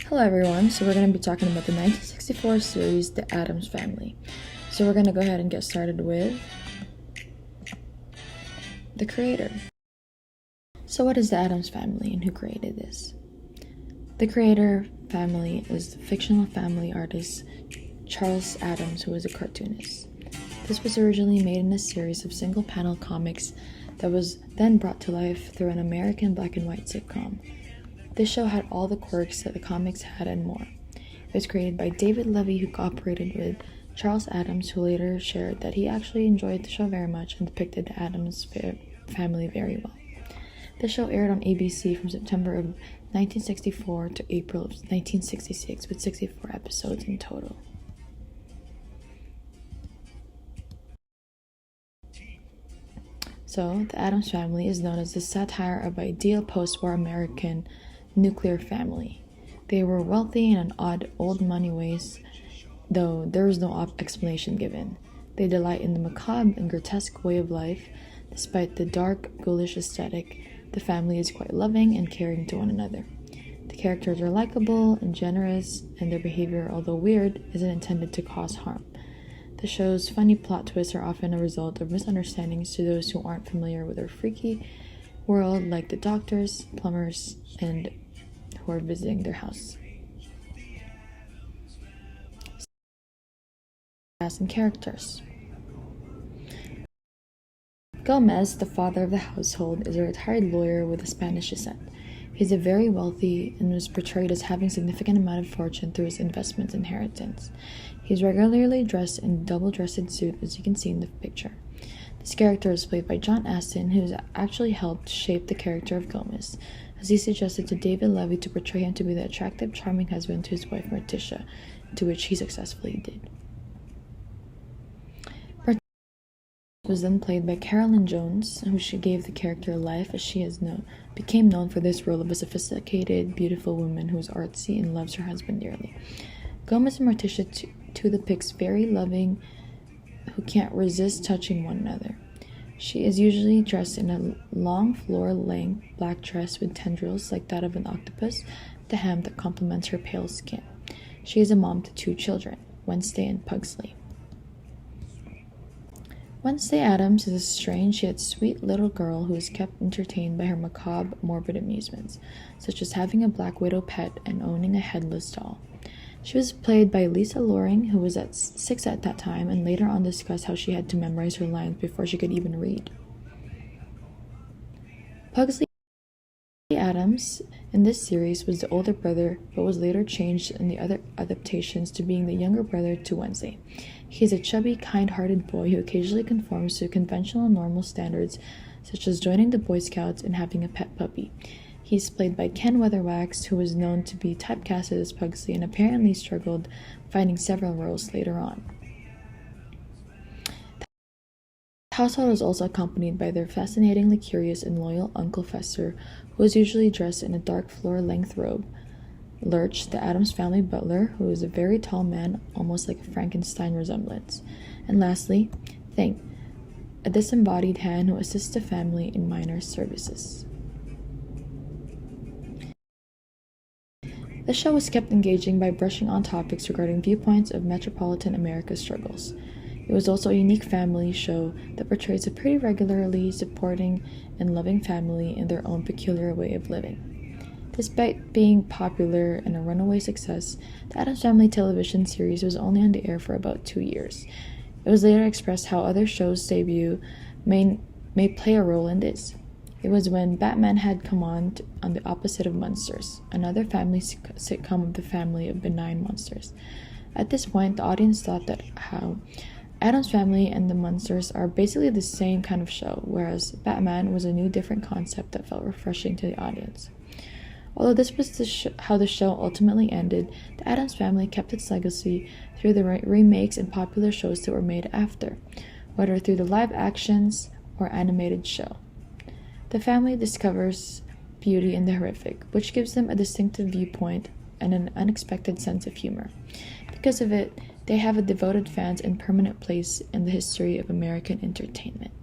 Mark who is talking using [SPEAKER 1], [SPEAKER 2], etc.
[SPEAKER 1] Hello everyone, so we're going to be talking about the 1964 series, The Addams Family. So we're going to go ahead and get started with the creator. So what is the Addams Family and who created this? The creator family is the fictional family artist Charles Addams, who was a cartoonist. This was originally made in a series of single-panel comics that was then brought to life through an American black and white sitcom. This show had all the quirks that the comics had and more. It was created by David Levy, who cooperated with Charles Addams, who later shared that he actually enjoyed the show very much and depicted the Addams family very well. The show aired on ABC from September of 1964 to April of 1966, with 64 episodes in total. So, the Addams Family is known as the satire of ideal post-war American nuclear family. They were wealthy in an odd old money ways, though there is no explanation given. They delight in the macabre and grotesque way of life. Despite the dark, ghoulish aesthetic, the family is quite loving and caring to one another. The characters are likable and generous, and their behavior, although weird, isn't intended to cause harm. The show's funny plot twists are often a result of misunderstandings to those who aren't familiar with their freaky world, like the doctors, plumbers, and who are visiting their house. Cast and characters. Gomez, the father of the household, is a retired lawyer with a Spanish descent. He is very wealthy and was portrayed as having a significant amount of fortune through his investment inheritance. He is regularly dressed in a double-breasted suit, as you can see in the picture. This character is played by John Astin, who has actually helped shape the character of Gomez, as he suggested to David Levy to portray him to be the attractive, charming husband to his wife Morticia, to which he successfully did. Morticia was then played by Carolyn Jones, who she gave the character life, as she became known for this role of a sophisticated, beautiful woman who is artsy and loves her husband dearly. Gomez and Morticia too depicts very loving, who can't resist touching one another. She is usually dressed in a long floor-length black dress with tendrils like that of an octopus, with a hem that complements her pale skin. She is a mom to 2 children, Wednesday and Pugsley. Wednesday Addams is a strange yet sweet little girl who is kept entertained by her macabre, morbid amusements, such as having a black widow pet and owning a headless doll. She was played by Lisa Loring, who was 6 at that time, and later on discussed how she had to memorize her lines before she could even read. Pugsley Addams in this series was the older brother, but was later changed in the other adaptations to being the younger brother to Wednesday. He is a chubby, kind-hearted boy who occasionally conforms to conventional normal standards, such as joining the Boy Scouts and having a pet puppy. He is played by Ken Weatherwax, who was known to be typecasted as Pugsley and apparently struggled finding several roles later on. The household was also accompanied by their fascinatingly curious and loyal Uncle Fester, who was usually dressed in a dark floor-length robe. Lurch, the Addams family butler, who is a very tall man, almost like a Frankenstein resemblance. And lastly, Thing, a disembodied hand who assists the family in minor services. The show was kept engaging by brushing on topics regarding viewpoints of metropolitan America's struggles. It was also a unique family show that portrays a pretty regularly supporting and loving family in their own peculiar way of living. Despite being popular and a runaway success, the Addams Family television series was only on the air for about 2 years. It was later expressed how other shows' debut may play a role in this. It was when Batman had come on the opposite of Monsters, another family sitcom of the family of benign monsters. At this point, the audience thought that how Addams Family and the Monsters are basically the same kind of show, whereas Batman was a new, different concept that felt refreshing to the audience. Although this was how the show ultimately ended, the Addams Family kept its legacy through the remakes and popular shows that were made after, whether through the live actions or animated show. The family discovers beauty in the horrific, which gives them a distinctive viewpoint and an unexpected sense of humor. Because of it, they have a devoted fans and permanent place in the history of American entertainment.